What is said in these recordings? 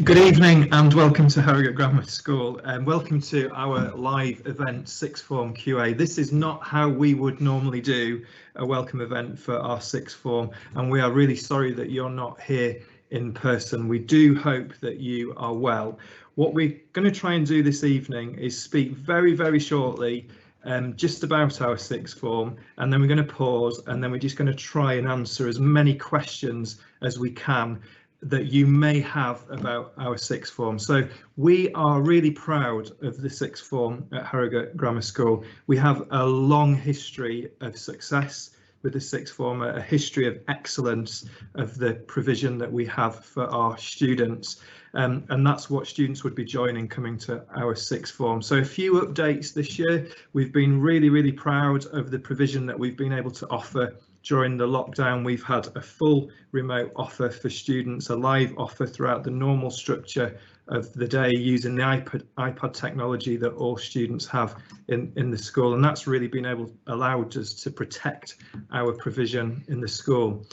Good evening and welcome to Harrogate Grammar School and welcome to our live event Sixth Form QA. This is not how we would normally do a welcome event for our Sixth Form, and we are really sorry that you're not here in person. We do hope that you are well. What we're going to try and do this evening is speak very shortly just about our Sixth Form, and then we're going to pause, and then we're just going to try and answer as many questions as we can that you may have about our Sixth Form. So we are really proud of the Sixth Form at Harrogate Grammar School. We have a long history of success with the Sixth Form, a history of excellence of the provision that we have for our students. And that's what students would be joining coming to our Sixth Form. So a few updates this year. We've been really proud of the provision that we've been able to offer during the lockdown. We've had a full remote offer for students, a live offer throughout the normal structure of the day using the iPad technology that all students have in the school, and that's really been allowed us to protect our provision in the school.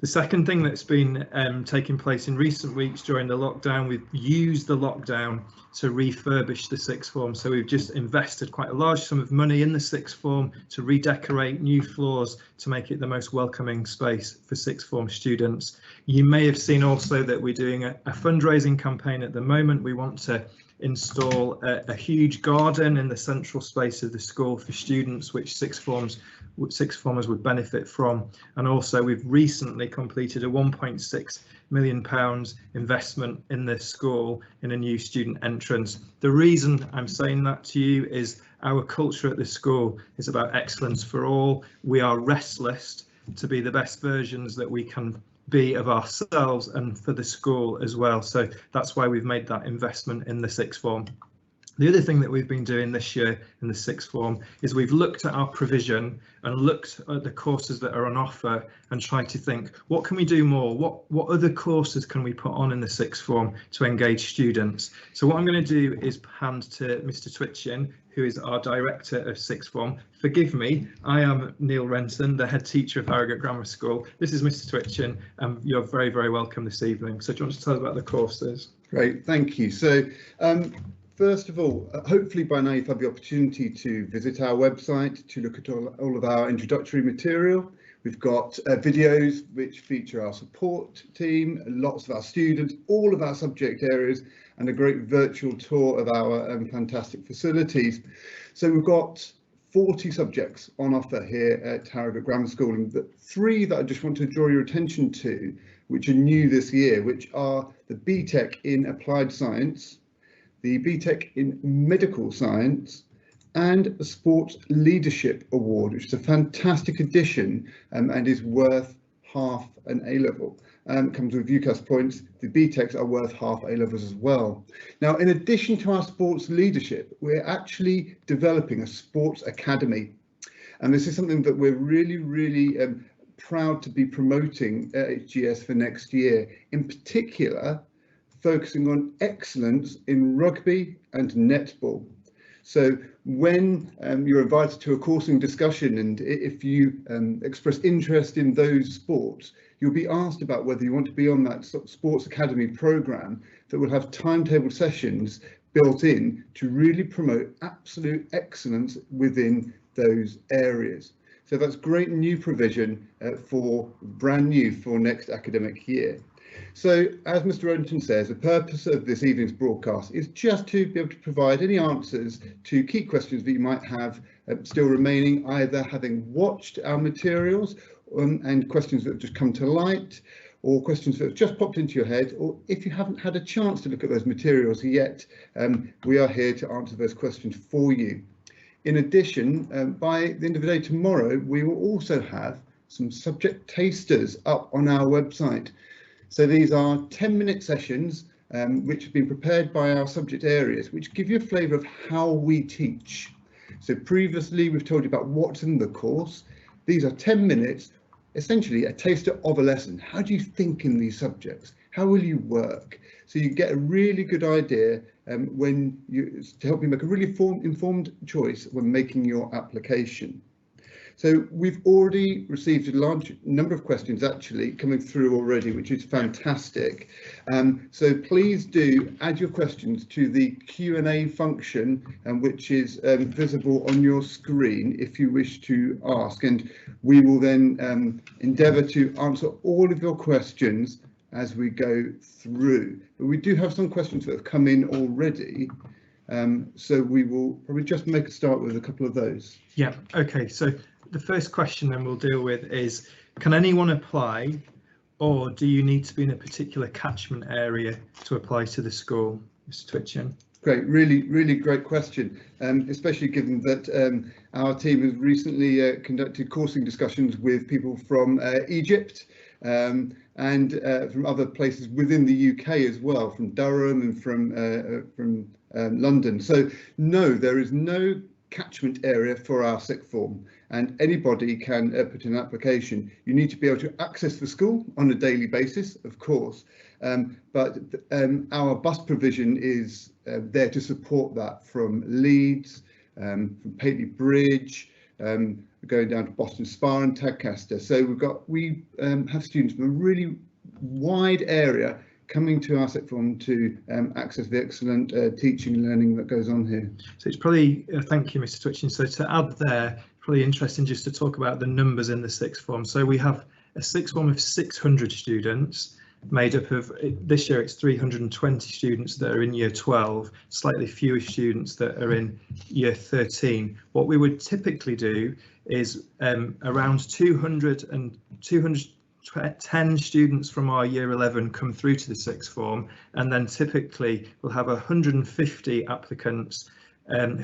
The second thing that's been taking place in recent weeks during the lockdown, we've used the lockdown to refurbish the Sixth Form. So we've just invested quite a large sum of money in the Sixth Form to redecorate new floors to make it the most welcoming space for Sixth Form students. You may have seen also that we're doing a fundraising campaign at the moment. We want to install a huge garden in the central space of the school for students, which Sixth Formers would benefit from. And also we've recently completed a £1.6 million investment in this school in a new student entrance. The reason I'm saying that to you is our culture at the school is about excellence for all. We are restless to be the best versions that we can be of ourselves and for the school as well. So that's why we've made that investment in the Sixth Form. The other thing that we've been doing this year in the Sixth Form is we've looked at our provision and looked at the courses that are on offer and tried to think, what can we do more? What other courses can we put on in the Sixth Form to engage students? So what I'm going to do is hand to Mr. Twitchin, who is our Director of Sixth Form. Forgive me, I am Neil Renton, the head teacher of Harrogate Grammar School. This is Mr. Twitchin, and you're very welcome this evening. So do you want to tell us about the courses? Great, thank you. So first of all, hopefully by now you've had the opportunity to visit our website to look at all of our introductory material. We've got videos which feature our support team, lots of our students, all of our subject areas, and a great virtual tour of our fantastic facilities. So we've got 40 subjects on offer here at Harrogate Grammar School, and the three that I just want to draw your attention to, which are new this year, which are the BTEC in Applied Science, the BTEC in Medical Science, and the Sports Leadership Award, which is a fantastic addition and is worth half an A-level. Comes with UCAS points. The BTECs are worth half A-levels as well. Now, in addition to our sports leadership, we're actually developing a sports academy. And this is something that we're really proud to be promoting at HGS for next year, in particular, focusing on excellence in rugby and netball. So when you're invited to a coursing discussion, and if you express interest in those sports, you'll be asked about whether you want to be on that sports academy program that will have timetable sessions built in to really promote absolute excellence within those areas. So that's great new provision brand new for next academic year. So, as Mr. Renton says, the purpose of this evening's broadcast is just to be able to provide any answers to key questions that you might have still remaining, either having watched our materials and questions that have just come to light, or questions that have just popped into your head, or if you haven't had a chance to look at those materials yet, we are here to answer those questions for you. In addition, by the end of the day tomorrow, we will also have some subject tasters up on our website. So these are 10-minute sessions which have been prepared by our subject areas, which give you a flavour of how we teach. So previously we've told you about what's in the course. These are 10 minutes, essentially a taster of a lesson. How do you think in these subjects? How will you work? So you get a really good idea to help you make a really informed choice when making your application. So we've already received a large number of questions actually coming through already, which is fantastic. So please do add your questions to the Q&A function, which is visible on your screen if you wish to ask, and we will then endeavour to answer all of your questions as we go through. But we do have some questions that have come in already. So we will probably just make a start with a couple of those. Yeah, okay, so the first question then we'll deal with is, can anyone apply, or do you need to be in a particular catchment area to apply to the school? Mr. Twitchen. Great, really great question, especially given that our team has recently conducted coursing discussions with people from Egypt and from other places within the UK as well, from Durham and from London. So no, there is no catchment area for our sixth form, and anybody can put in an application. You need to be able to access the school on a daily basis, of course, but our bus provision is there to support that from Leeds, from Pateley Bridge, going down to Boston Spa and Tadcaster. So we have students from a really wide area coming to our sixth form to access the excellent teaching and learning that goes on here. So it's probably, thank you, Mr. Twitchen. So to add there, probably interesting just to talk about the numbers in the sixth form. So we have a sixth form of 600 students, made up of, this year it's 320 students that are in year 12, slightly fewer students that are in year 13. What we would typically do is around 210 students from our year 11 come through to the sixth form, and then typically we'll have 150 applicants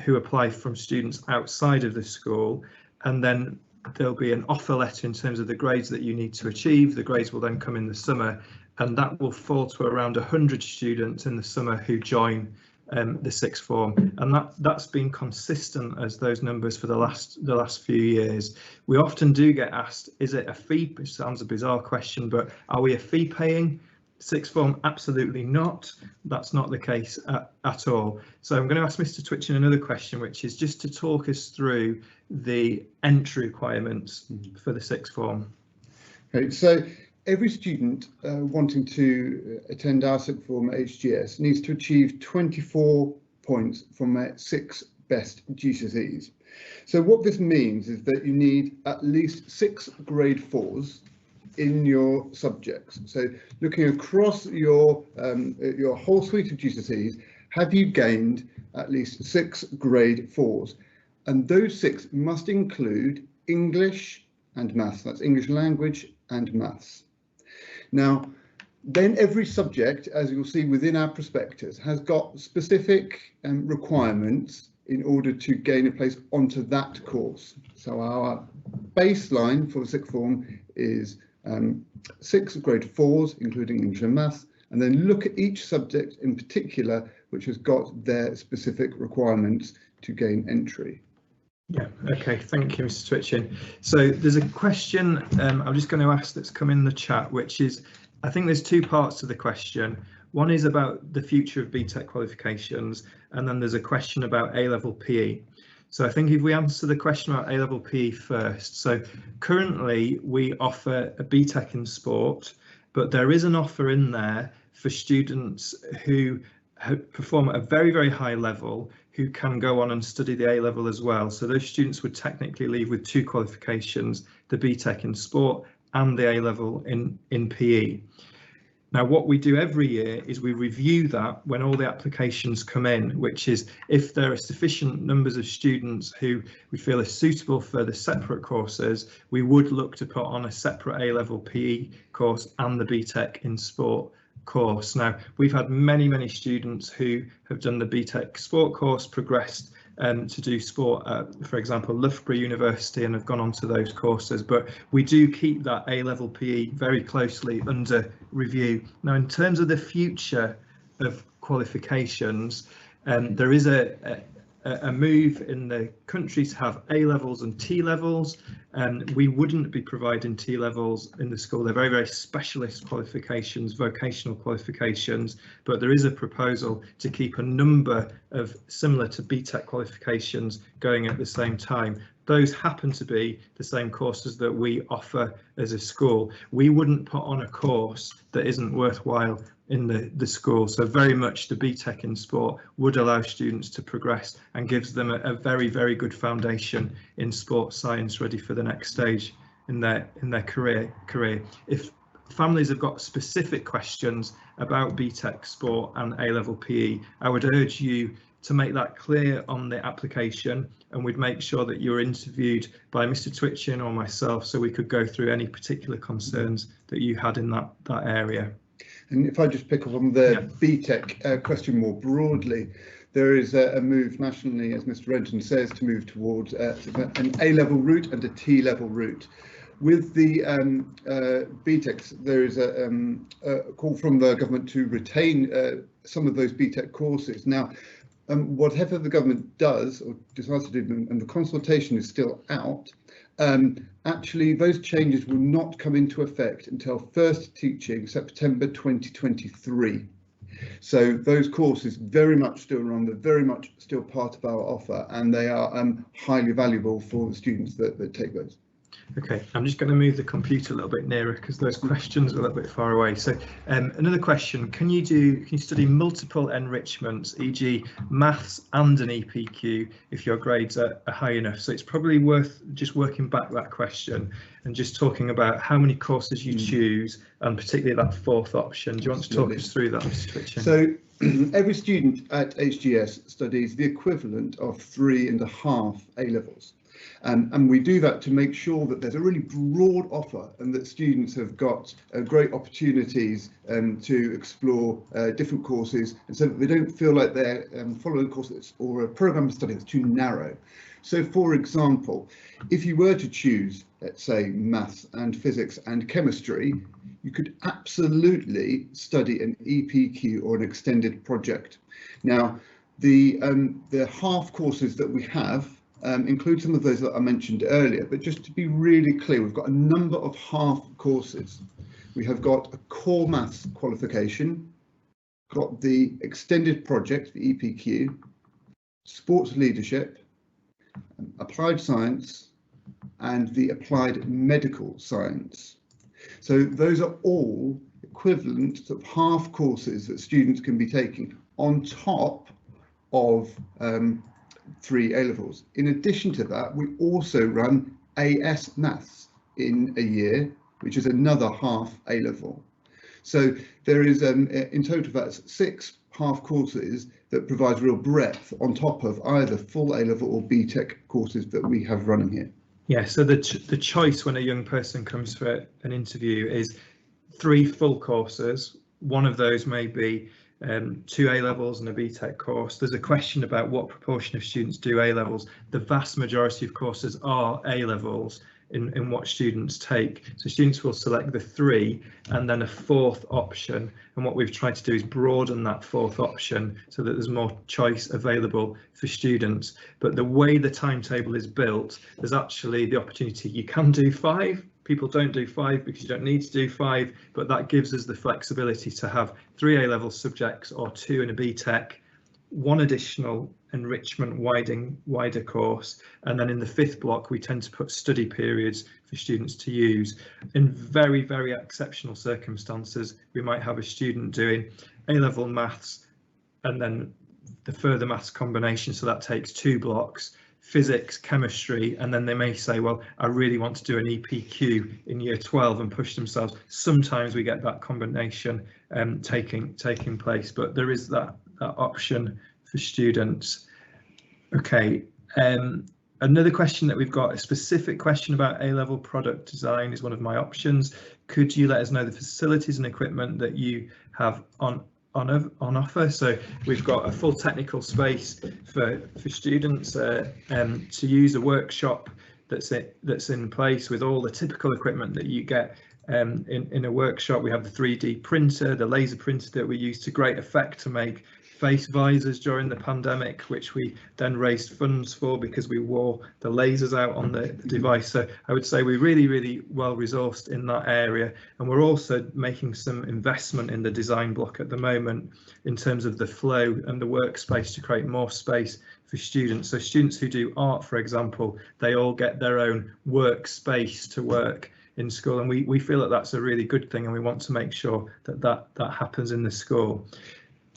who apply from students outside of the school, and then there'll be an offer letter in terms of the grades that you need to achieve. The grades will then come in the summer, and that will fall to around 100 students in the summer who join the sixth form, and that's been consistent as those numbers for the last few years. We often do get asked, is it a fee? Which sounds a bizarre question, but are we a fee paying sixth form? Absolutely not. That's not the case at all. So I'm going to ask Mr. Twitchen another question, which is just to talk us through the entry requirements for the sixth form. Okay, so every student wanting to attend our sixth form at HGS needs to achieve 24 points from their 6 best GCSEs. So what this means is that you need at least 6 grade 4s in your subjects. So looking across your whole suite of GCSEs, have you gained at least 6 grade 4s? And those 6 must include English and maths. That's English language and maths. Now, then every subject, as you'll see within our prospectus, has got specific requirements in order to gain a place onto that course. So our baseline for the sixth form is 6 grade 4s, including English and maths, and then look at each subject in particular, which has got their specific requirements to gain entry. Yeah, okay, thank you, Mr. Twitchen. So there's a question I'm just going to ask that's come in the chat, which is, I think there's 2 parts to the question. One is about the future of BTEC qualifications, and then there's a question about A-level PE. So I think if we answer the question about A-level PE first, so currently we offer a BTEC in sport, but there is an offer in there for students who perform at a very high level, who can go on and study the A-level as well. So those students would technically leave with 2 qualifications, the BTEC in sport and the A-level in PE. Now, what we do every year is we review that when all the applications come in, which is if there are sufficient numbers of students who we feel are suitable for the separate courses, we would look to put on a separate A-level PE course and the BTEC in sport course. Now, we've had many students who have done the BTEC sport course, progressed to do sport at, for example, Loughborough University, and have gone on to those courses, but we do keep that A-level PE very closely under review. Now, in terms of the future of qualifications, there is a move in the country to have A-levels and T-levels. We wouldn't be providing T-levels in the school. They're very, very specialist qualifications, vocational qualifications, but there is a proposal to keep a number of similar to BTEC qualifications going at the same time. Those happen to be the same courses that we offer as a school. We wouldn't put on a course that isn't worthwhile in the school. So very much the BTEC in sport would allow students to progress and gives them a very, very good foundation in sports science, ready for the next stage in their career. If families have got specific questions about BTEC sport and A-level PE, I would urge you to make that clear on the application, and we'd make sure that you're interviewed by Mr. Twitchin or myself, so we could go through any particular concerns that you had in that area. And if I just pick up on the BTEC question more broadly, there is a move nationally, as Mr. Renton says, to move towards an A-level route and a T-level route. With the BTECs, there is a call from the government to retain some of those BTEC courses. Now, whatever the government does or decides to do, and the consultation is still out, actually those changes will not come into effect until first teaching September 2023. So those courses very much still run, they're very much still part of our offer, and they are highly valuable for the students that take those. Okay, I'm just going to move the computer a little bit nearer because those questions are a little bit far away. So another question, can you study multiple enrichments, e.g. maths and an EPQ if your grades are high enough? So it's probably worth just working back that question and just talking about how many courses you choose, and particularly that fourth option. Do you want to talk us through that, Mr. Twitchin? So every student at HGS studies the equivalent of 3.5 A-levels. And we do that to make sure that there's a really broad offer and that students have got great opportunities to explore different courses, and so that they don't feel like they're following courses or a programme of study that's too narrow. So, for example, if you were to choose, let's say, maths and physics and chemistry, you could absolutely study an EPQ or an extended project. Now, the half courses that we have include some of those that I mentioned earlier, but just to be really clear, we've got a number of half courses. We have got a core maths qualification, got the extended project, the EPQ, sports leadership, applied science, and the applied medical science. So those are all equivalent to half courses that students can be taking on top of 3 A-levels. In addition to that, we also run AS Maths in a year, which is another half A-level. So there is in total that's 6 half courses that provides real breadth on top of either full A-level or BTEC courses that we have running here. Yeah, so the choice when a young person comes for an interview is 3 full courses. One of those may be 2 A-levels and a BTEC course. There's a question about what proportion of students do A-levels. The vast majority of courses are A-levels in what students take. So students will select the 3 and then a 4th option. And what we've tried to do is broaden that 4th option so that there's more choice available for students. But the way the timetable is built, there's actually the opportunity. You can do 5. People don't do 5 because you don't need to do 5, but that gives us the flexibility to have 3 A-level subjects or 2 in a BTEC, 1 additional enrichment wider course, and then in the 5th block we tend to put study periods for students to use. In very, very exceptional circumstances, we might have a student doing A-level maths and then the further maths combination, so that takes 2 blocks, physics, chemistry, and then they may say, well, I really want to do an EPQ in year 12 and push themselves. Sometimes we get that combination taking place, but there is that option for students. Okay, another question that we've got, a specific question about A-level product design is one of my options. Could you let us know the facilities and equipment that you have on offer? So we've got a full technical space for students to use, a workshop that's in place with all the typical equipment that you get in a workshop. We have the 3D printer, the laser printer that we use to great effect to make face visors during the pandemic, which we then raised funds for because we wore the lasers out on the device. So I would say we're really well resourced in that area, and we're also making some investment in the design block at the moment in terms of the flow and the workspace to create more space for students. So students who do art, for example, they all get their own workspace to work in school, and we feel that that's a really good thing, and we want to make sure that happens in the school.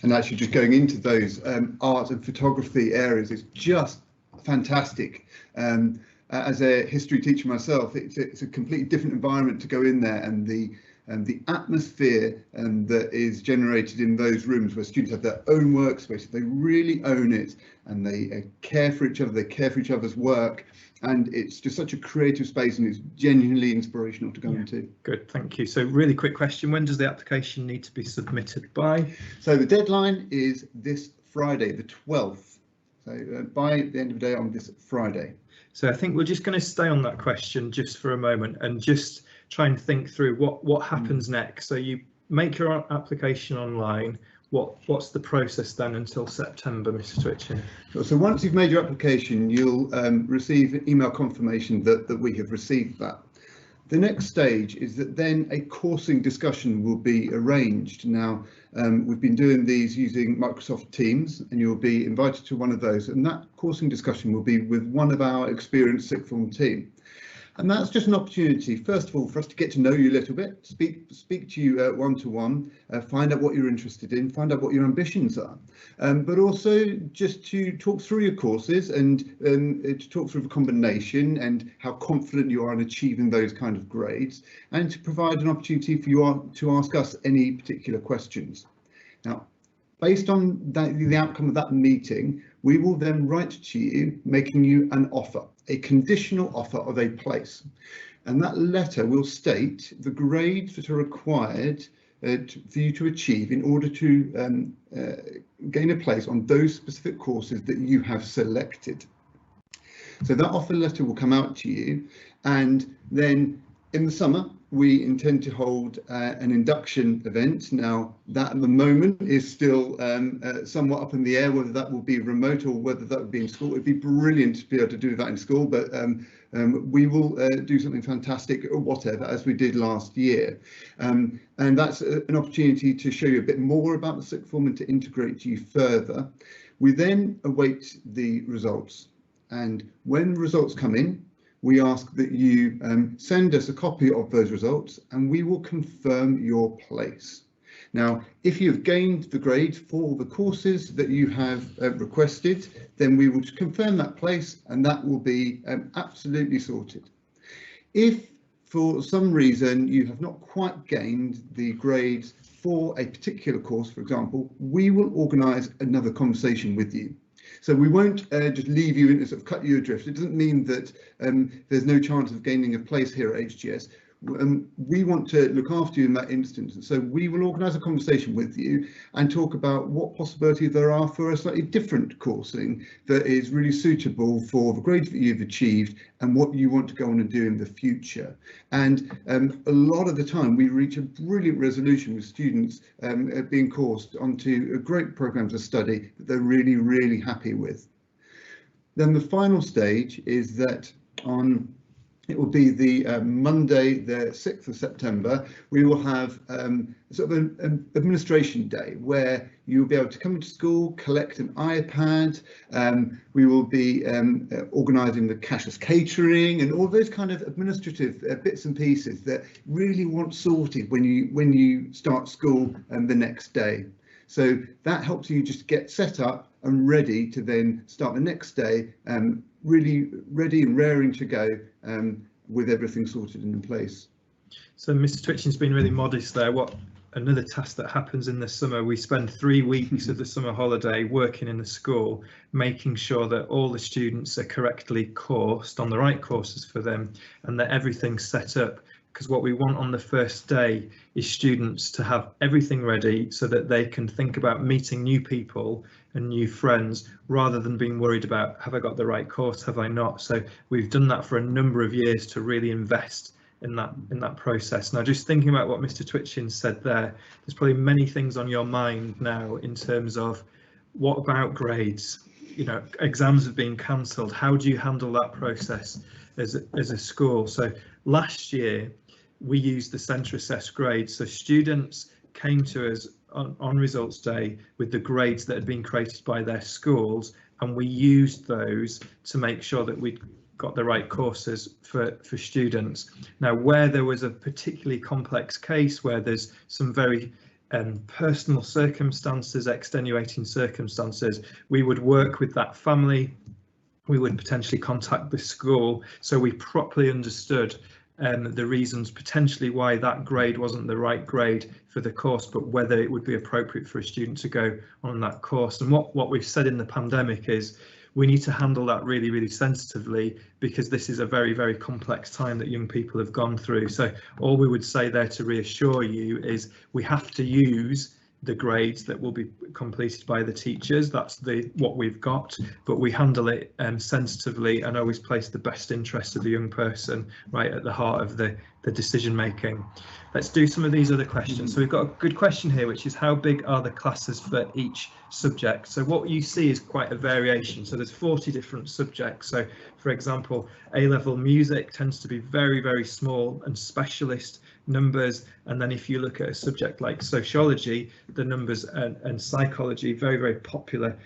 And actually just going into those art and photography areas is just fantastic. As a history teacher myself, it's a completely different environment to go in there, and the atmosphere that is generated in those rooms where students have their own workspace, they really own it, and they care for each other, they care for each other's work, and it's just such a creative space, and it's genuinely inspirational to go into. Good, thank you. So really quick question, when does the application need to be submitted by? So the deadline is this Friday, the 12th. So by the end of the day on this Friday. So I think we're just going to stay on that question just for a moment and just try and think through what happens next. So you make your application online. What's the process then until September, Mr. Twitchin? So once you've made your application, you'll receive an email confirmation that we have received that. The next stage is that then a coursing discussion will be arranged. Now, we've been doing these using Microsoft Teams, and you'll be invited to one of those, and that coursing discussion will be with one of our experienced sixth form team. And that's just an opportunity, first of all, for us to get to know you a little bit, speak to you one-to-one, find out what you're interested in, find out what your ambitions are, but also just to talk through your courses and to talk through the combination and how confident you are in achieving those kind of grades, and to provide an opportunity for you to ask us any particular questions. Now, based on the outcome of that meeting, we will then write to you, making you an offer, a conditional offer of a place. And that letter will state the grades that are required for you to achieve in order to gain a place on those specific courses that you have selected. So that offer letter will come out to you, and then in the summer, we intend to hold an induction event. Now, that at the moment is still somewhat up in the air, whether that will be remote or whether that will be in school. It'd be brilliant to be able to do that in school, but we will do something fantastic or whatever, as we did last year. And that's an opportunity to show you a bit more about the sixth form and to integrate you further. We then await the results, and when results come in, we ask that you send us a copy of those results, and we will confirm your place. Now, if you've gained the grade for the courses that you have requested, then we will confirm that place, and that will be absolutely sorted. If for some reason you have not quite gained the grades for a particular course, for example, we will organise another conversation with you. So we won't just leave you and sort of cut you adrift. It doesn't mean that there's no chance of gaining a place here at HGS. We want to look after you in that instance. And so we will organise a conversation with you and talk about what possibilities there are for a slightly different coursing that is really suitable for the grades that you've achieved and what you want to go on and do in the future. And a lot of the time we reach a brilliant resolution with students being coursed onto great programmes of study that they're really, really happy with. Then the final stage is that it will be the Monday, the 6th of September. We will have sort of an administration day where you'll be able to come into school, collect an iPad. We will be organising the cashless catering and all those kind of administrative bits and pieces that really want sorted when you start school the next day. So that helps you just get set up and ready to then start the next day, really ready and raring to go with everything sorted and in place. So Mr. Twitchin's been really modest there. What another task that happens in the summer, we spend 3 weeks of the summer holiday working in the school, making sure that all the students are correctly coursed on the right courses for them and that everything's set up. Because what we want on the first day is students to have everything ready so that they can think about meeting new people and new friends rather than being worried about, have I got the right course, have I not? So we've done that for a number of years to really invest in that process. Now, just thinking about what Mr. Twitchin said there's probably many things on your mind now in terms of What about grades? You know, exams have been cancelled. How do you handle that process as a school? So last year we used the centre assessed grades. So students came to us on results day with the grades that had been created by their schools, and we used those to make sure that we got the right courses for students. Now, where there was a particularly complex case where there's some very personal circumstances, extenuating circumstances, we would work with that family. We would potentially contact the school, so we properly understood the reasons potentially why that grade wasn't the right grade for the course, but whether it would be appropriate for a student to go on that course. And what we've said in the pandemic is we need to handle that really, really sensitively, because this is a very, very complex time that young people have gone through. So all we would say there to reassure you is we have to use the grades that will be completed by the teachers. That's what we've got, but we handle it sensitively and always place the best interest of the young person right at the heart of the decision making. Let's do some of these other questions. So we've got a good question here, which is how big are the classes for each subject? So what you see is quite a variation. So there's 40 different subjects. So for example, A-level music tends to be very, very small and specialist numbers. And then if you look at a subject like sociology, the numbers and psychology, very, very popular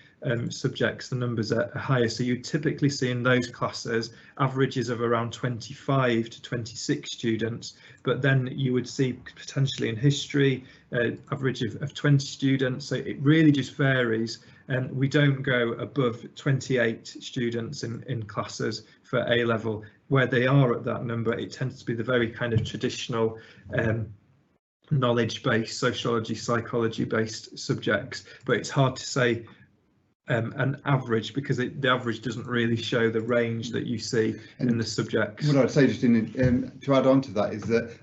subjects, the numbers are higher. So you typically see in those classes averages of around 25 to 26 students, but then you would see potentially in history average of 20 students. So it really just varies, and we don't go above 28 students in classes for A level. Where they are at that number, it tends to be the very kind of traditional knowledge-based, sociology, psychology-based subjects, but it's hard to say an average, because the average doesn't really show the range that you see in the subjects. What I'd say, just to add on to that, is that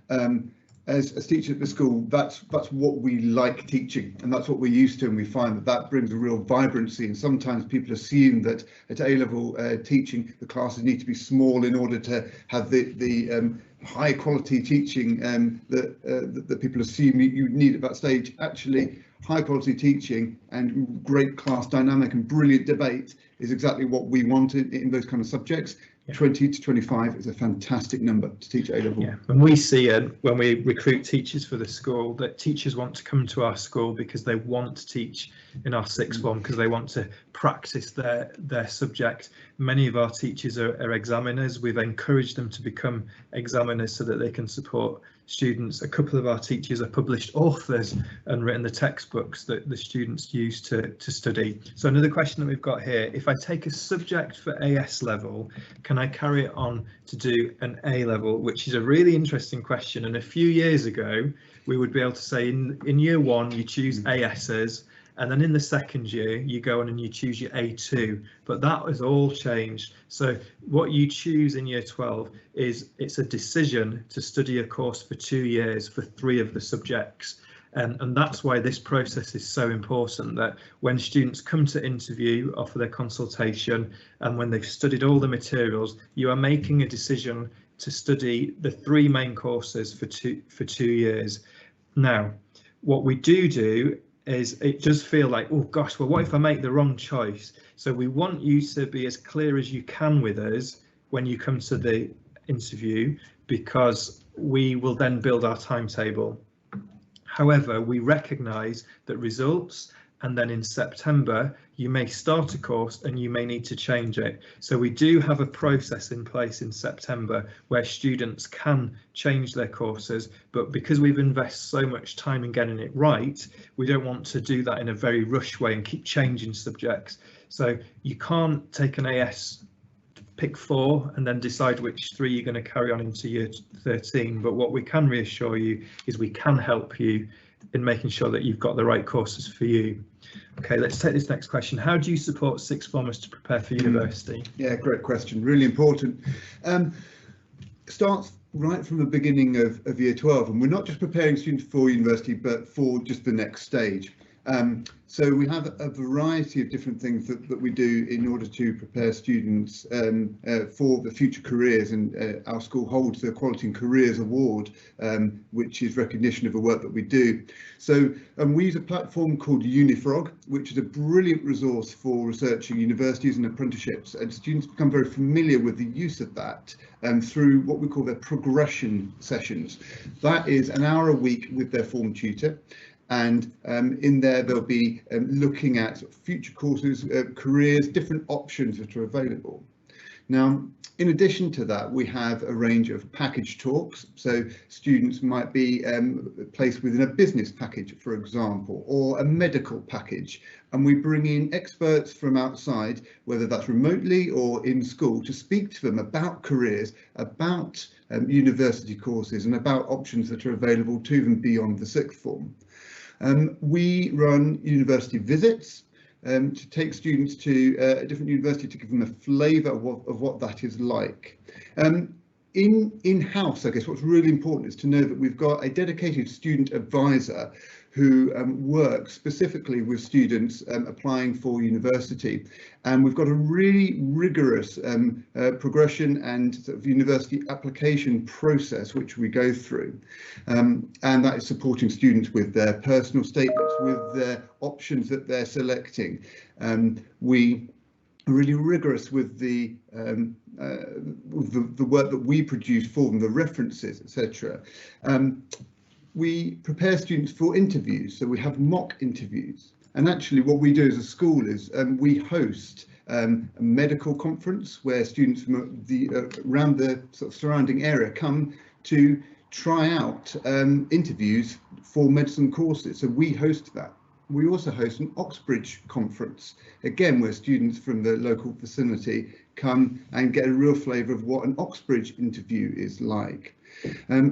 as teachers at the school, that's what we like teaching, and that's what we're used to, and we find that brings a real vibrancy. And sometimes people assume that at A-level teaching, the classes need to be small in order to have the high quality teaching that people assume you need at that stage. Actually, high quality teaching and great class dynamic and brilliant debate is exactly what we wanted in those kind of subjects. Yeah. 20 to 25 is a fantastic number to teach A-level. Yeah, and we see when we recruit teachers for the school, that teachers want to come to our school because they want to teach in our sixth form, because they want to practice their subject. Many of our teachers are examiners. We've encouraged them to become examiners so that they can support students. A couple of our teachers are published authors and written the textbooks that the students use to study. So another question that we've got here: if I take a subject for AS level, can I carry it on to do an A level? Which is a really interesting question. And a few years ago, we would be able to say in year one, you choose ASs, and then in the second year, you go on and you choose your A2, but that has all changed. So what you choose in year 12 is it's a decision to study a course for 2 years for 3 of the subjects. And that's why this process is so important, that when students come to interview, offer their consultation, and when they've studied all the materials, you are making a decision to study the 3 main courses for 2 years. Now, what we do is it does feel like, oh gosh, well, what if I make the wrong choice? So we want you to be as clear as you can with us when you come to the interview, because we will then build our timetable. However, we recognise that results, and then in September, you may start a course and you may need to change it. So we do have a process in place in September where students can change their courses, but because we've invested so much time in getting it right, we don't want to do that in a very rush way and keep changing subjects. So you can't take an AS, pick 4 and then decide which 3 you're going to carry on into year 13. But what we can reassure you is we can help you in making sure that you've got the right courses for you. Okay, let's take this next question. How do you support sixth formers to prepare for university? Yeah, great question, really important. Starts right from the beginning of year 12, and we're not just preparing students for university, but for just the next stage. So we have a variety of different things that we do in order to prepare students for the future careers, and our school holds the Quality in Careers Award, which is recognition of the work that we do. So we use a platform called Unifrog, which is a brilliant resource for researching universities and apprenticeships, and students become very familiar with the use of that through what we call their progression sessions. That is an hour a week with their form tutor. And in there, they'll be looking at future courses, careers, different options that are available. Now, in addition to that, we have a range of package talks. So students might be placed within a business package, for example, or a medical package. And we bring in experts from outside, whether that's remotely or in school, to speak to them about careers, about university courses, and about options that are available to them beyond the sixth form. We run university visits to take students to a different university to give them a flavour of what that is like. In-house, I guess what's really important is to know that we've got a dedicated student advisor who works specifically with students applying for university, and we've got a really rigorous progression and sort of university application process which we go through, and that is supporting students with their personal statements, with their options that they're selecting. We are really rigorous with the work that we produce for them, the references, etc. We prepare students for interviews, so we have mock interviews. And actually what we do as a school is we host a medical conference where students from around the sort of surrounding area come to try out interviews for medicine courses. So we host that. We also host an Oxbridge conference, again, where students from the local vicinity come and get a real flavour of what an Oxbridge interview is like.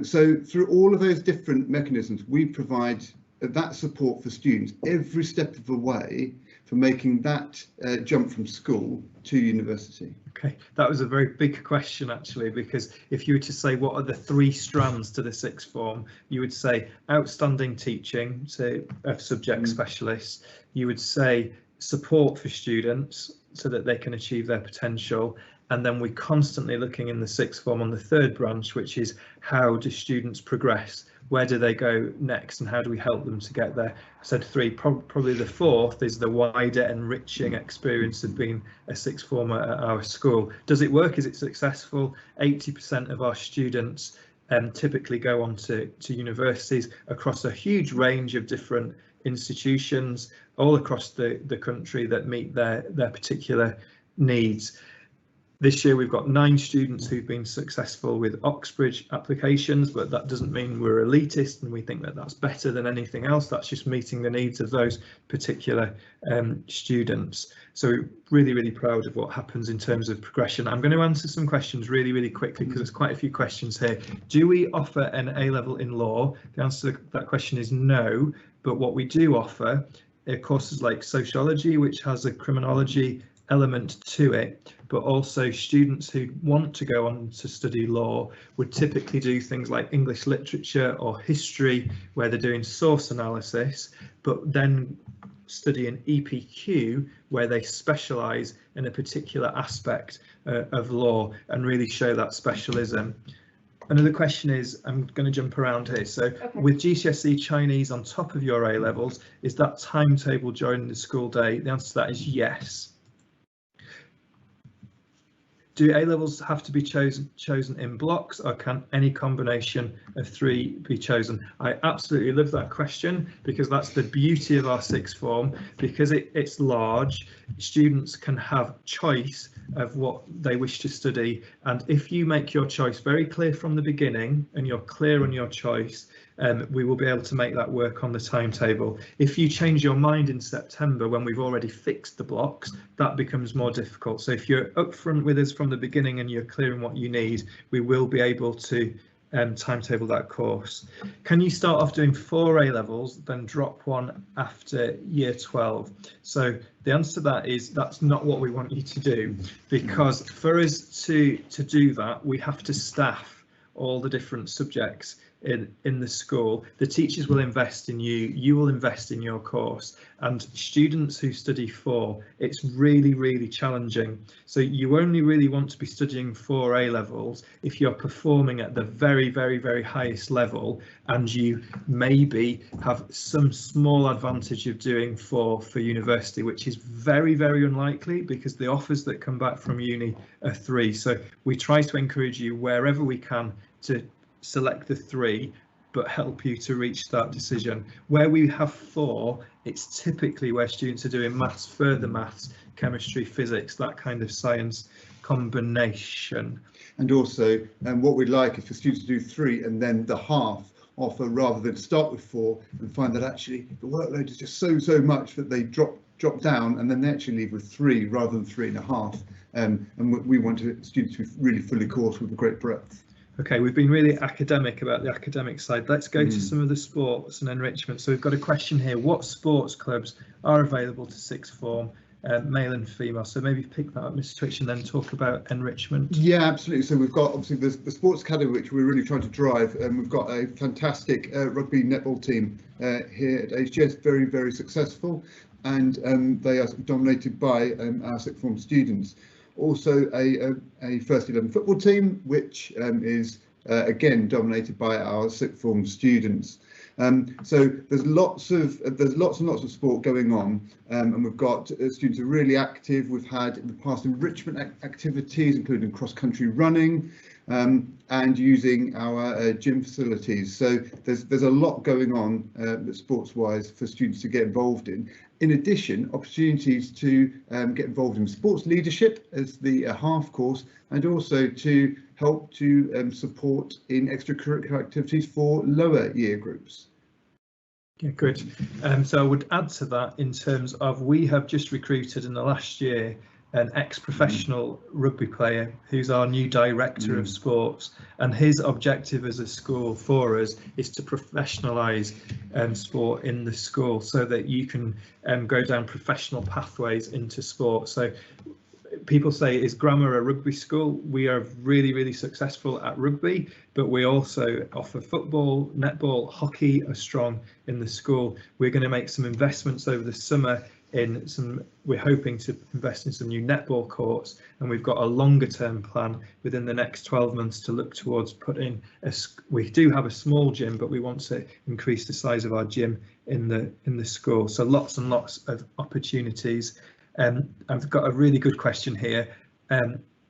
So through all of those different mechanisms, we provide that support for students every step of the way for making that jump from school to university. Okay, that was a very big question actually, because if you were to say what are the 3 strands to the sixth form, you would say outstanding teaching, so of subject specialists, you would say support for students so that they can achieve their potential. And then we're constantly looking in the sixth form on the 3rd branch, which is how do students progress? Where do they go next and how do we help them to get there? I said 3, probably the 4th is the wider enriching experience of being a sixth former at our school. Does it work? Is it successful? 80% of our students typically go on to universities across a huge range of different institutions all across the country that meet their particular needs. This year we've got 9 students who've been successful with Oxbridge applications, but that doesn't mean we're elitist and we think that that's better than anything else. That's just meeting the needs of those particular students. So really, really proud of what happens in terms of progression. I'm going to answer some questions really, really quickly because there's quite a few questions here. Do we offer an A-level in law? The answer to that question is no, but what we do offer are courses like sociology, which has a criminology element to it, but also students who want to go on to study law would typically do things like English literature or history, where they're doing source analysis, but then study an EPQ where they specialise in a particular aspect of law and really show that specialism. Another question is, I'm going to jump around here. So with GCSE Chinese on top of your A levels, is that timetable during the school day? The answer to that is yes. Do A-levels have to be chosen in blocks, or can any combination of 3 be chosen? I absolutely love that question, because that's the beauty of our sixth form. Because it's large, students can have choice of what they wish to study, and if you make your choice very clear from the beginning and you're clear on your choice, we will be able to make that work on the timetable. If you change your mind in September when we've already fixed the blocks, that becomes more difficult. So if you're upfront with us from the beginning and you're clear on what you need, we will be able to timetable that course. Can you start off doing 4 A levels, then drop 1 after year 12? So the answer to that is that's not what we want you to do, because for us to do that, we have to staff all the different subjects in the school. The teachers will invest in you, you will invest in your course, and students who study 4, it's really challenging. So you only really want to be studying 4 A levels if you're performing at the very highest level, and you maybe have some small advantage of doing 4 for university, which is very unlikely because the offers that come back from uni are 3. So we try to encourage you wherever we can to select the 3, but help you to reach that decision. Where we have 4, it's typically where students are doing maths, further maths, chemistry, physics, that kind of science combination. And also, what we'd like is for students to do 3 and then the half offer, rather than start with 4 and find that actually the workload is just so much that they drop down, and then they actually leave with 3 rather than 3.5. And we want students to be really fully coursed with a great breadth. Okay, we've been really academic about the academic side. Let's go to some of the sports and enrichment. So we've got a question here: what sports clubs are available to sixth form, male and female? So maybe pick that up, Mr. Twitch, and then talk about enrichment. Yeah, absolutely. So we've got obviously the sports academy, which we're really trying to drive, and we've got a fantastic rugby netball team here at HGS, very successful, and they are dominated by our sixth form students. Also a first 11 football team, which is again dominated by our sixth form students. So there's lots and lots of sport going on, and we've got students who are really active. We've had in the past enrichment activities, including cross-country running, and using our gym facilities. So there's a lot going on sports-wise for students to get involved in. In addition, opportunities to get involved in sports leadership as the half course, and also to help to support in extracurricular activities for lower year groups. Yeah, good. So I would add to that in terms of, we have just recruited in the last year an ex-professional rugby player who's our new director of sports, and his objective as a school for us is to professionalise sport in the school so that you can go down professional pathways into sport. So people say, is Grammar a rugby school? We are really successful at rugby, but we also offer football, netball, hockey are strong in the school. We're going to make some investments over the summer in we're hoping to invest in some new netball courts, and we've got a longer term plan within the next 12 months to look towards putting we do have a small gym, but we want to increase the size of our gym in the school. So lots and lots of opportunities. I've got a really good question here.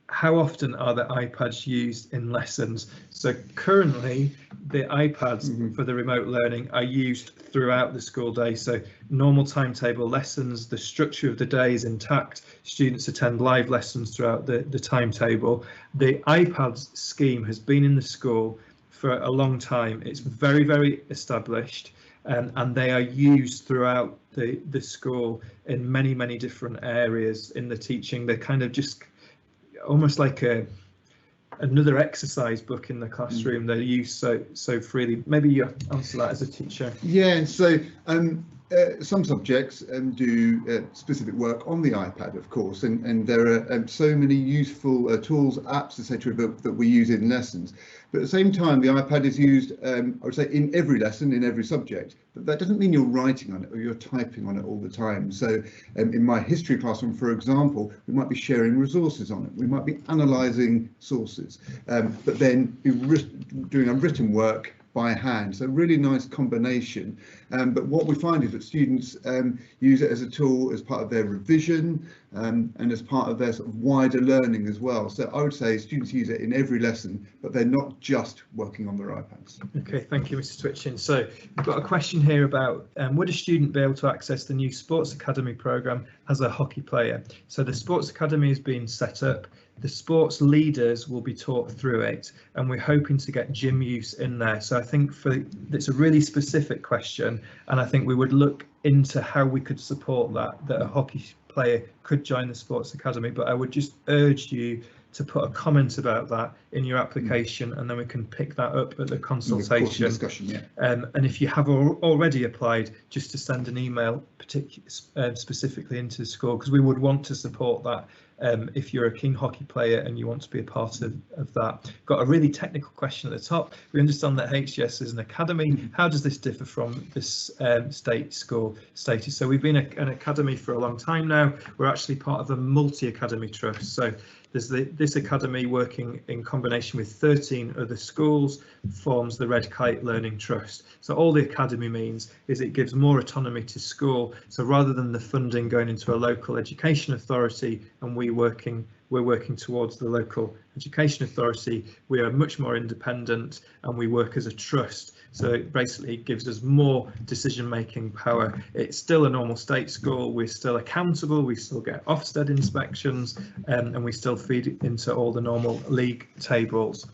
How often are the iPads used in lessons? So currently the iPads for the remote learning are used throughout the school day. So normal timetable lessons, the structure of the day is intact. Students attend live lessons throughout the timetable. The iPads scheme has been in the school for a long time. It's very established. And they are used throughout the school in many different areas in the teaching. They're kind of just almost like another exercise book in the classroom. They're used so freely. Maybe you answer that as a teacher. Yeah, so some subjects do specific work on the iPad, of course, and there are so many useful tools, apps, etc. that we use in lessons. But at the same time, the iPad is used, I would say, in every lesson, in every subject. But that doesn't mean you're writing on it or you're typing on it all the time. So in my history classroom, for example, we might be sharing resources on it. We might be analysing sources, but then be doing unwritten work by hand. So really nice combination. But what we find is that students use it as a tool as part of their revision and as part of their sort of wider learning as well. So I would say students use it in every lesson, but they're not just working on their iPads. Okay, thank you, Mr. Twitchin. So we've got a question here about would a student be able to access the new Sports Academy programme as a hockey player? So the Sports Academy has been set up. The sports leaders will be taught through it, and we're hoping to get gym use in there. So I think it's a really specific question, and I think we would look into how we could support that a hockey player could join the Sports Academy. But I would just urge you to put a comment about that in your application, and then we can pick that up at the consultation discussion. Yeah. And if you have already applied, just to send an email specifically into the school, because we would want to support that. If you're a keen hockey player and you want to be a part of that. Got a really technical question at the top. We understand that HGS is an academy. How does this differ from this state school status? So we've been an academy for a long time now. We're actually part of a multi-academy trust. So there's this academy working in combination with 13 other schools forms the Red Kite Learning Trust. So all the academy means is it gives more autonomy to school. So rather than the funding going into a local education authority and we're working towards the local education authority, we are much more independent and we work as a trust. So basically it gives us more decision-making power. It's still a normal state school, we're still accountable, we still get Ofsted inspections, and we still feed into all the normal league tables.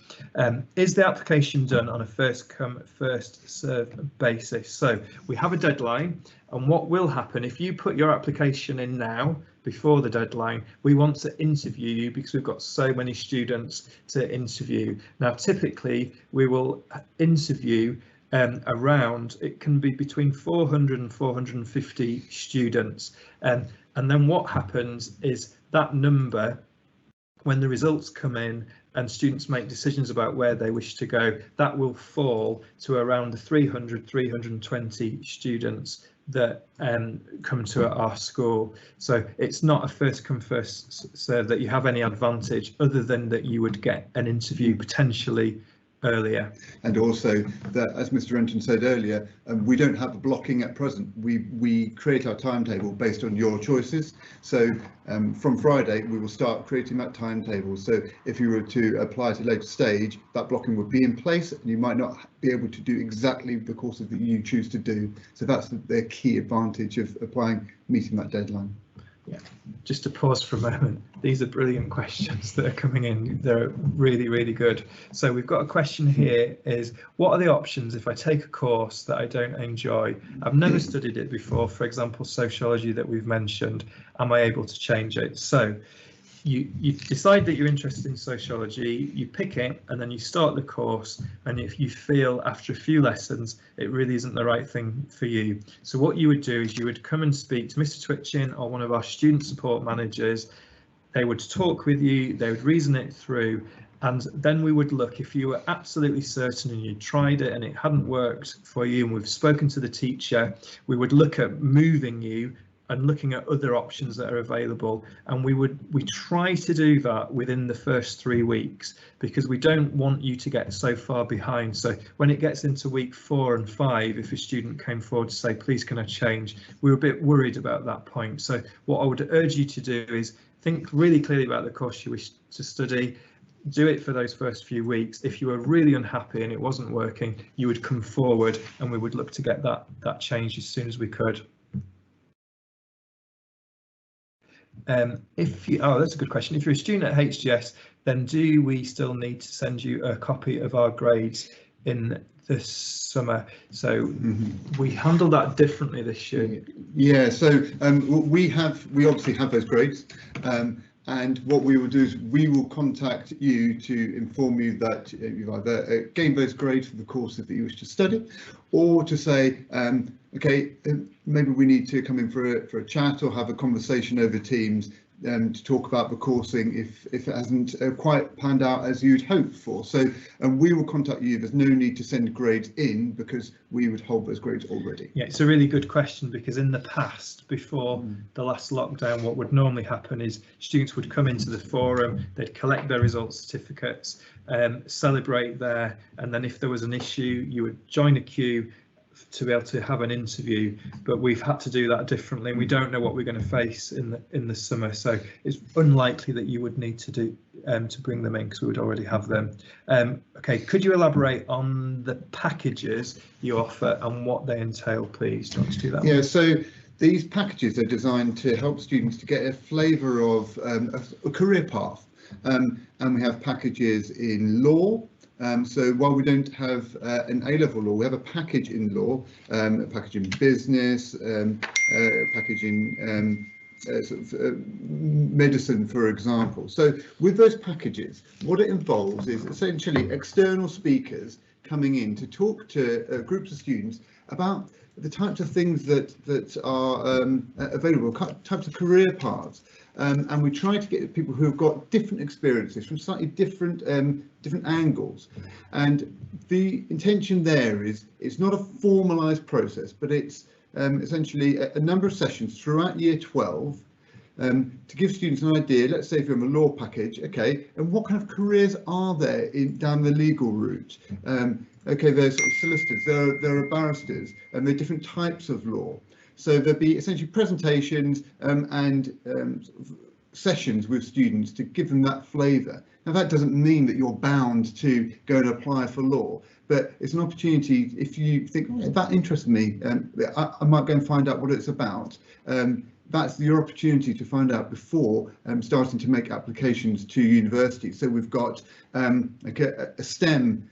Is the application done on a first come, first served basis? So we have a deadline, and what will happen if you put your application in now, before the deadline, we want to interview you because we've got so many students to interview. Now, typically we will interview around, it can be between 400 and 450 students. And then what happens is that number, when the results come in and students make decisions about where they wish to go, that will fall to around the 300, 320 students that come to our school. So it's not a first come first serve that you have any advantage other than that you would get an interview potentially earlier. And also that, as Mr. Renton said earlier, we don't have a blocking at present. We create our timetable based on your choices. So from Friday we will start creating that timetable. So if you were to apply at a later stage, that blocking would be in place and you might not be able to do exactly the courses that you choose to do. So that's the key advantage of applying, meeting that deadline. Yeah, just to pause for a moment. These are brilliant questions that are coming in. They're really, really good. So we've got a question here is, what are the options if I take a course that I don't enjoy? I've never studied it before, for example, sociology that we've mentioned. Am I able to change it? So you decide that you're interested in sociology, you pick it, and then you start the course, and if you feel after a few lessons it really isn't the right thing for you, so what you would do is you would come and speak to Mr. Twitchin or one of our student support managers. They would talk with you, they would reason it through, and then we would look, if you were absolutely certain and you tried it and it hadn't worked for you and we've spoken to the teacher, we would look at moving you and looking at other options that are available, and we try to do that within the first 3 weeks because we don't want you to get so far behind. So when it gets into week 4 and 5, if a student came forward to say, please can I change, we were a bit worried about that point. So what I would urge you to do is think really clearly about the course you wish to study, do it for those first few weeks. If you were really unhappy and it wasn't working, you would come forward and we would look to get that change as soon as we could. That's a good question. If you're a student at HGS, then do we still need to send you a copy of our grades in this summer? So we handle that differently this year. Yeah, so we obviously have those grades, and what we will do is we will contact you to inform you that you've either gained those grades for the courses that you wish to study, or to say, okay, maybe we need to come in for a chat or have a conversation over Teams to talk about the coursing if it hasn't quite panned out as you'd hoped for. So we will contact you. There's no need to send grades in because we would hold those grades already. Yeah, it's a really good question, because in the past, before the last lockdown, what would normally happen is students would come into the forum, they'd collect their results certificates, celebrate there, and then if there was an issue, you would join a queue to be able to have an interview. But we've had to do that differently, and we don't know what we're going to face in the summer, so it's unlikely that you would need to do to bring them in because we would already have them. Okay, could you elaborate on the packages you offer and what they entail, please? Do you want to do that? Yeah, so these packages are designed to help students to get a flavour of a career path, and we have packages in law. So while we don't have an A-level law, we have a package in law, a package in business, a package in medicine, for example. So with those packages, what it involves is essentially external speakers coming in to talk to groups of students about the types of things that are available, types of career paths, and we try to get people who have got different experiences from slightly different angles. And the intention there is it's not a formalised process, but it's essentially a number of sessions throughout year 12 to give students an idea. Let's say if you're in a law package, okay, and what kind of careers are there down the legal route? Okay, there's sort of solicitors, there are barristers, and there are different types of law. So there'll be essentially presentations and sort of sessions with students to give them that flavour. Now that doesn't mean that you're bound to go and apply for law, but it's an opportunity. If you think, oh, that interests me, I might go and find out what it's about. That's your opportunity to find out before starting to make applications to universities. So we've got like a STEM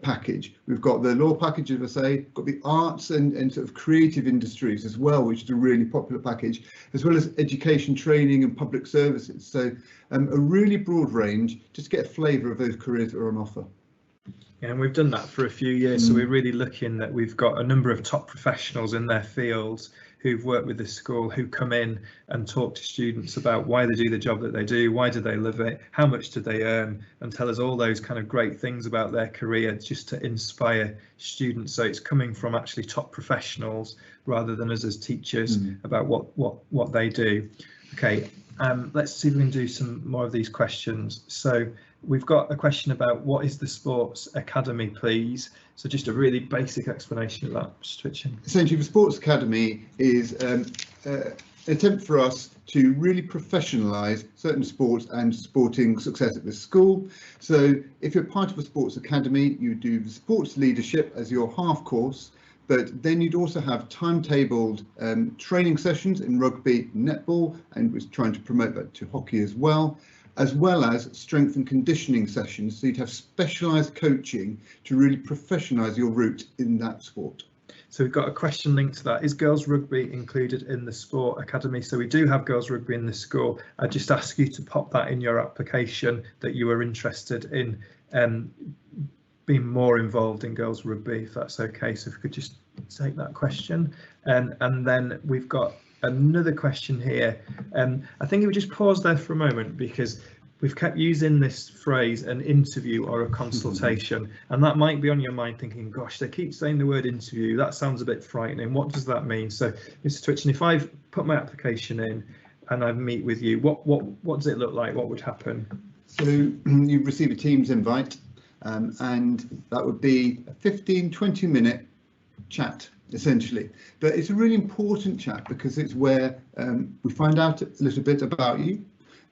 package. We've got the law package, as I say, got the arts and sort of creative industries as well, which is a really popular package, as well as education, training and public services. So a really broad range, just to get a flavour of those careers that are on offer. Yeah, and we've done that for a few years, so we're really looking that we've got a number of top professionals in their fields who've worked with the school, who come in and talk to students about why they do the job that they do, why do they love it, how much do they earn, and tell us all those kind of great things about their career, just to inspire students. So it's coming from actually top professionals rather than us as teachers about what they do. Okay, let's see if we can do some more of these questions. So we've got a question about what is the Sports Academy, please? So just a really basic explanation of that, Mr. Twitchin. Essentially, the Sports Academy is an attempt for us to really professionalise certain sports and sporting success at this school. So if you're part of a Sports Academy, you do the sports leadership as your half course, but then you'd also have timetabled training sessions in rugby, netball, and we're trying to promote that to hockey as well as strength and conditioning sessions. So you'd have specialised coaching to really professionalise your route in that sport. So we've got a question linked to that. Is girls rugby included in the Sport Academy? So we do have girls rugby in the school. I just ask you to pop that in your application that you are interested in being more involved in girls rugby, if that's okay. So if we could just take that question. And then we've got another question here. I think it would just pause there for a moment, because we've kept using this phrase, an interview or a consultation, and that might be on your mind thinking, gosh, they keep saying the word interview, that sounds a bit frightening, what does that mean? So Mr. Twitchin, if I've put my application in and I meet with you, what does it look like? What would happen? So you receive a Teams invite, and that would be a 15-20 minute chat essentially, but it's a really important chat because it's where we find out a little bit about you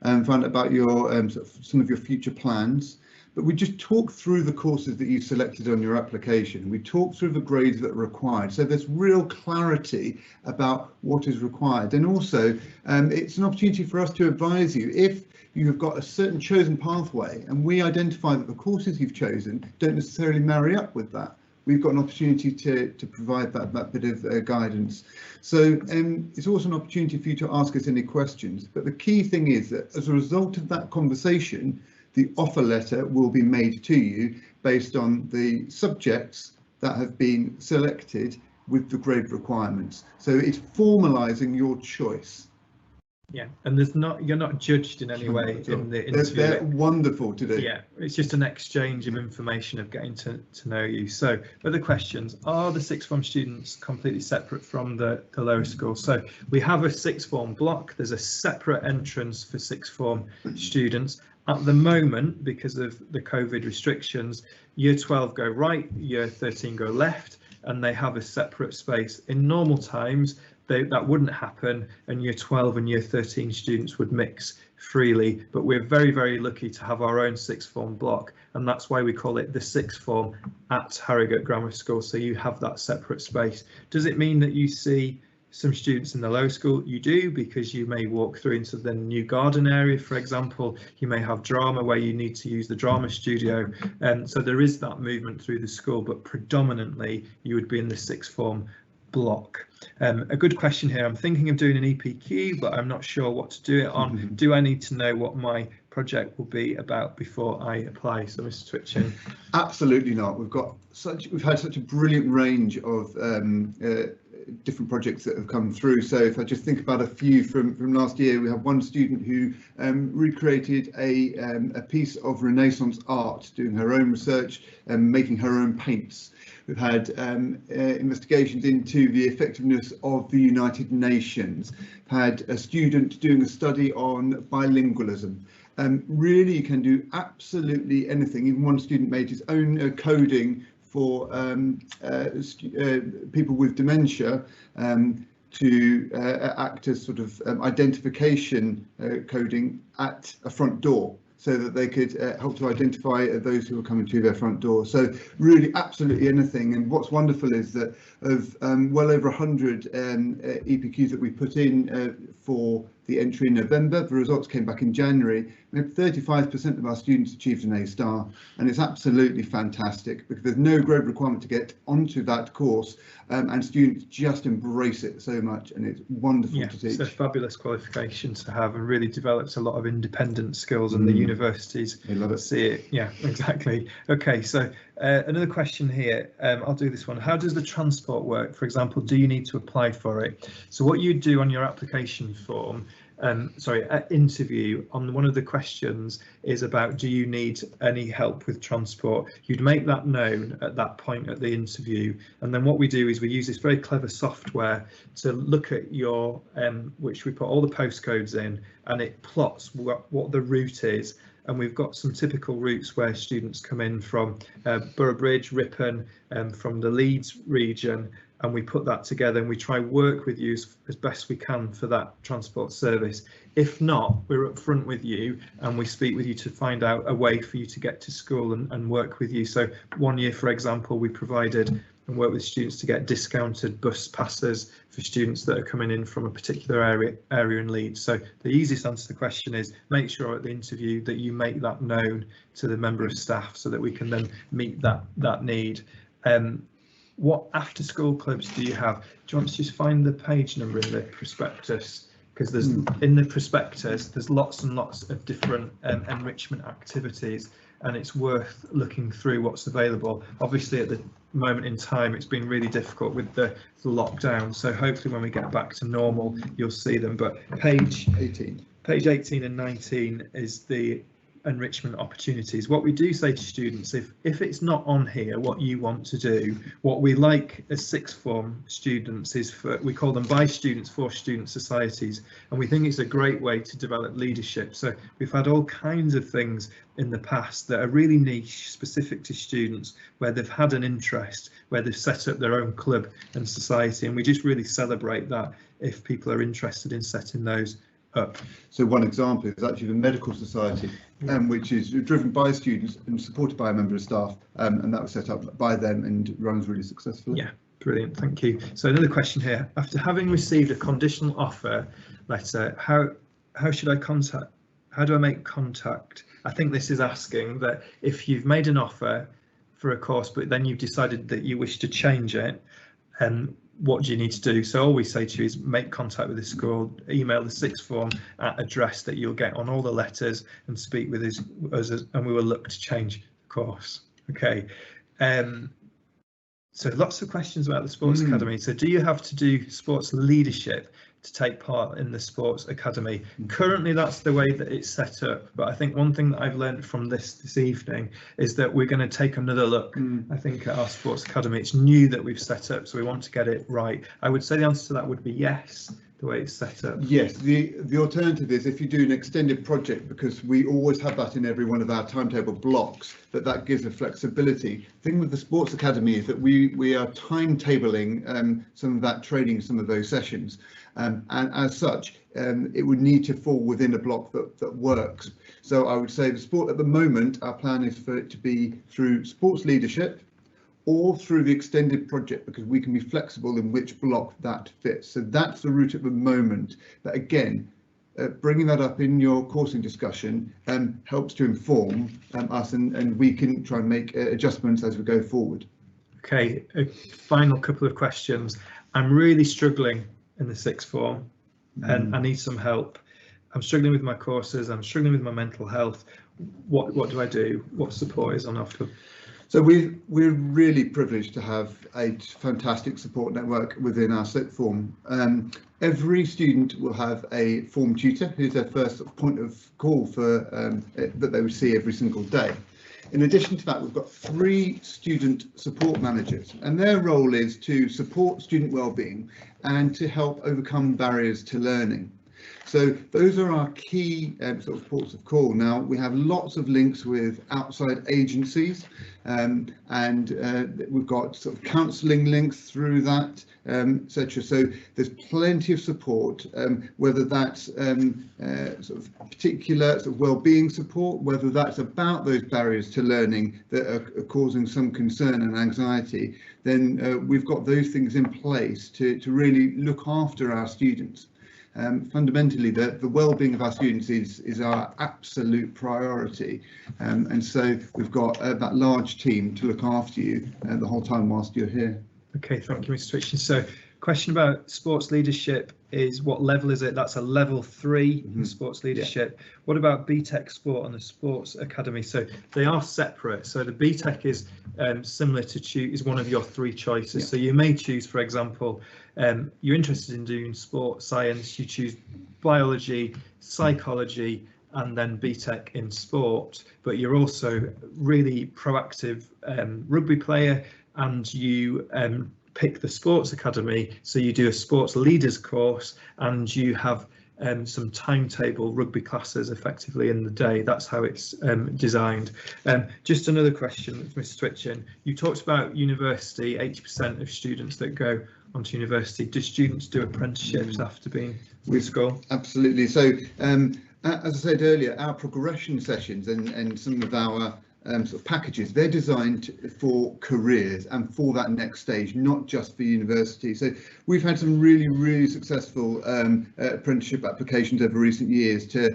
and find out about your sort of some of your future plans, but we just talk through the courses that you've selected on your application. We talk through the grades that are required, so there's real clarity about what is required, and also it's an opportunity for us to advise you if you have got a certain chosen pathway and we identify that the courses you've chosen don't necessarily marry up with that. We've got an opportunity to provide that bit of guidance. So it's also an opportunity for you to ask us any questions. But the key thing is that as a result of that conversation, the offer letter will be made to you based on the subjects that have been selected with the grade requirements. So it's formalising your choice. Yeah, and you're not judged in any way in the interview. They're wonderful to do. Yeah, it's just an exchange of information, of getting to know you. So other questions: are the sixth form students completely separate from the lower school? So we have a sixth form block. There's a separate entrance for sixth form students. At the moment, because of the COVID restrictions, year 12 go right, year 13 go left, and they have a separate space. In normal times, that wouldn't happen, and year 12 and year 13 students would mix freely, but we're very, very lucky to have our own sixth form block, and that's why we call it the sixth form at Harrogate Grammar School, so you have that separate space. Does it mean that you see some students in the lower school? You do, because you may walk through into the new garden area, for example. You may have drama where you need to use the drama studio, and so there is that movement through the school, but predominantly you would be in the sixth form block. A good question here. I'm thinking of doing an EPQ, but I'm not sure what to do it on. Do I need to know what my project will be about before I apply? So, Mr. Twitchin. Absolutely not. We've had such a brilliant range of different projects that have come through. So if I just think about a few from last year, we have one student who recreated a piece of Renaissance art, doing her own research and making her own paints. We've had investigations into the effectiveness of the United Nations. We've had a student doing a study on bilingualism. Really, you can do absolutely anything. Even one student made his own coding for people with dementia to act as sort of identification coding at a front door, so that they could help to identify those who are coming to their front door. So really absolutely anything. And what's wonderful is that of well over 100 EPQs that we put in for the entry in November, the results came back in January. We had 35% of our students achieved an A-star, and it's absolutely fantastic because there's no grade requirement to get onto that course, and students just embrace it so much, and it's wonderful to teach. It's a fabulous qualification to have, and really develops a lot of independent skills, and the universities see it. Yeah, exactly. Okay, so another question here. I'll do this one. How does the transport work? For example, do you need to apply for it? So what you do on your application form, interview, on one of the questions is about, do you need any help with transport? You'd make that known at that point at the interview, and then what we do is we use this very clever software to look at your which we put all the postcodes in, and it plots what the route is. And we've got some typical routes where students come in from Boroughbridge, Ripon, from the Leeds region, and we put that together and we try work with you as best we can for that transport service. If not, we're upfront with you and we speak with you to find out a way for you to get to school and work with you. So one year, for example, we provided and work with students to get discounted bus passes for students that are coming in from a particular area in Leeds. So the easiest answer to the question is make sure at the interview that you make that known to the member of staff so that we can then meet that need. What after school clubs do you have? Do you want to just find the page number in the prospectus? Because there's in the prospectus there's lots and lots of different enrichment activities, and it's worth looking through what's available. Obviously at the moment in time it's been really difficult with the lockdown, so hopefully when we get back to normal you'll see them. But page 18 and 19 is the enrichment opportunities. What we do say to students, if it's not on here what you want to do, what we like as sixth form students is we call them by students for student societies, and we think it's a great way to develop leadership. So we've had all kinds of things in the past that are really niche, specific to students, where they've had an interest, where they've set up their own club and society, and we just really celebrate that if people are interested in setting those up. So one example is actually the Medical Society, which is driven by students and supported by a member of staff, and that was set up by them and runs really successfully. Yeah, brilliant, thank you. So another question here: after having received a conditional offer letter, how should I contact? How do I make contact? I think this is asking that if you've made an offer for a course, but then you've decided that you wish to change it, what do you need to do? So all we say to you is make contact with the school, email the sixth form at address that you'll get on all the letters, and speak with us, and we will look to change the course. Okay. So lots of questions about the Sports Academy. So do you have to do sports leadership to take part in the Sports Academy? Currently that's the way that it's set up, but I think one thing that I've learned from this evening is that we're going to take another look, I think, at our Sports Academy. It's new that we've set up, so we want to get it right. I would say the answer to that would be yes, the way it's set up. Yes, the alternative is if you do an extended project, because we always have that in every one of our timetable blocks, that gives a flexibility. The thing with the Sports Academy is that we are timetabling some of that training, some of those sessions, and as such it would need to fall within a block that works. So I would say the sport at the moment, our plan is for it to be through sports leadership or through the extended project, because we can be flexible in which block that fits. So that's the route at the moment. But again, bringing that up in your coursing discussion helps to inform us, and we can try and make adjustments as we go forward. Okay, a final couple of questions. I'm really struggling in the sixth form and I need some help. I'm struggling with my courses, I'm struggling with my mental health. What do I do? What support is on offer? So we're really privileged to have a fantastic support network within our sixth form. Every student will have a form tutor who's their first point of call for that they would see every single day. In addition to that, we've got 3 student support managers, and their role is to support student wellbeing and to help overcome barriers to learning. So those are our key sort of ports of call. Now we have lots of links with outside agencies, and we've got sort of counselling links through that, etc. So there's plenty of support, whether that's sort of particular sort of wellbeing support, whether that's about those barriers to learning that are causing some concern and anxiety. Then we've got those things in place to really look after our students. Fundamentally, the well-being of our students is our absolute priority, and so we've got that large team to look after you the whole time whilst you're here. Okay, thank you, Mr. Twitchen. So, question about sports leadership is, what level is it? That's a level 3 in sports leadership. Yeah. What about BTEC Sport and the Sports Academy? So they are separate. So the BTEC is similar to choose one of your 3 choices. Yeah. So you may choose, for example, you're interested in doing sport science, you choose biology, psychology, and then BTEC in sport, but you're also really proactive rugby player, and you pick the Sports Academy, so you do a sports leaders course and you have some timetable rugby classes effectively in the day. That's how it's designed. Just another question, Mr. Twitchen. You talked about university, 80% of students that go onto university. Do students do apprenticeships after being with school? Absolutely. So as I said earlier, our progression sessions and some of our sort of packages, they're designed for careers and for that next stage, not just for university. So we've had some really successful apprenticeship applications over recent years to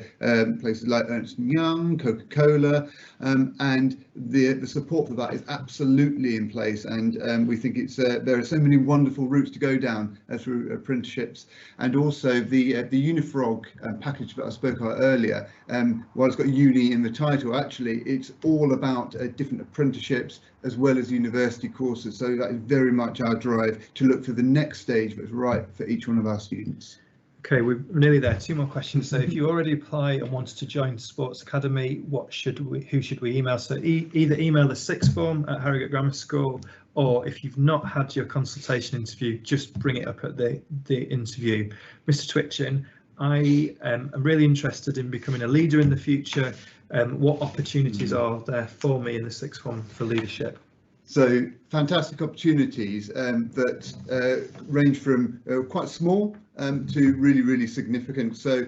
places like Ernst & Young, Coca-Cola, and the support for that is absolutely in place, and we think it's there are so many wonderful routes to go down through apprenticeships. And also the Unifrog package that I spoke about earlier, while it's got uni in the title, actually it's all about different apprenticeships as well as university courses. So that is very much our drive to look for the next stage that's right for each one of our students. Okay, we're nearly there. 2 more questions. So if you already apply and wanted to join Sports Academy, who should we email? So either email the sixth form at Harrogate Grammar School, or if you've not had your consultation interview, just bring it up at the interview. Mr. Twitchen, I am really interested in becoming a leader in the future. What opportunities are there for me in the sixth form for leadership? So fantastic opportunities that range from quite small to really significant. So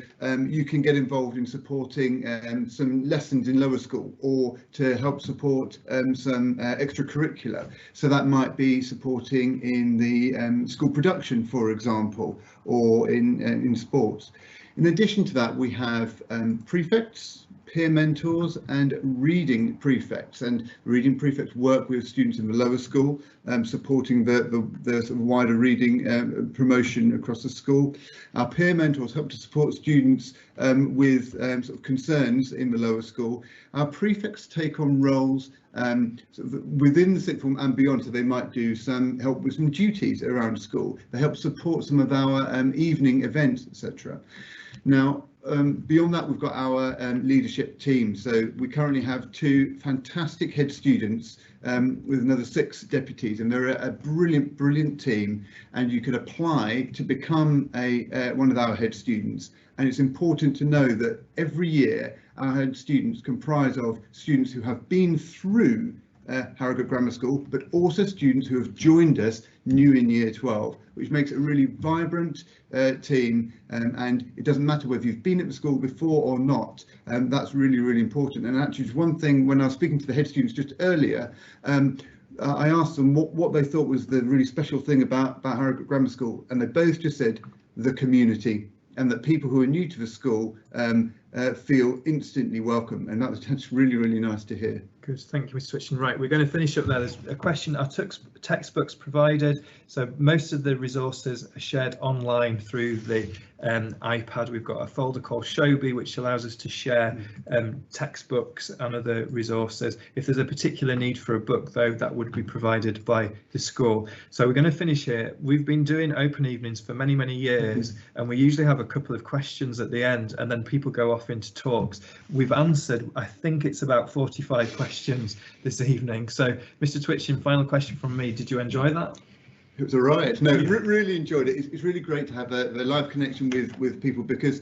you can get involved in supporting some lessons in lower school, or to help support some extracurricular. So that might be supporting in the school production, for example, or in sports. In addition to that, we have prefects, peer mentors and reading prefects, and reading prefects work with students in the lower school, supporting the sort of wider reading promotion across the school. Our peer mentors help to support students with sort of concerns in the lower school. Our prefects take on roles sort of within the sixth form and beyond, so they might do some help with some duties around school. They help support some of our evening events, etc. Now, beyond that, we've got our leadership team. So we currently have 2 fantastic head students with another 6 deputies, and they're a brilliant team, and you could apply to become one of our head students. And it's important to know that every year our head students comprise of students who have been through Harrogate Grammar School, but also students who have joined us new in year 12, which makes it a really vibrant team, and it doesn't matter whether you've been at the school before or not. That's really important. And actually, one thing, when I was speaking to the head students just earlier, I asked them what they thought was the really special thing about Harrogate Grammar School, and they both just said the community, and that people who are new to the school feel instantly welcome, and that's really, really nice to hear. Good, thank you, Mr. Twitchen. Right, we're going to finish up there. There's a question. Are textbooks provided? So most of the resources are shared online through the iPad. We've got a folder called Showbie, which allows us to share textbooks and other resources. If there's a particular need for a book, though, that would be provided by the school. So we're going to finish here. We've been doing open evenings for many, many years, and we usually have a couple of questions at the end, and then people go off into talks. We've answered, I think it's about 45 questions this evening. So, Mr. Twitchen, final question from me. Did you enjoy that? It was all right. No, really enjoyed it. It's really great to have a live connection with people, because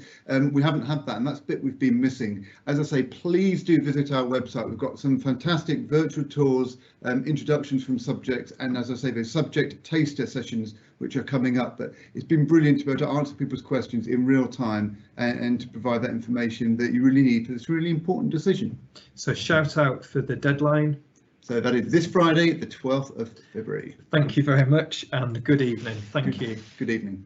we haven't had that, and that's the bit we've been missing. As I say, please do visit our website. We've got some fantastic virtual tours, introductions from subjects, and as I say, those subject taster sessions which are coming up. But it's been brilliant to be able to answer people's questions in real time and to provide that information that you really need for this really important decision. So shout out for the deadline. So that is this Friday, the 12th of February. Thank you very much, and good evening. Thank you. Good evening.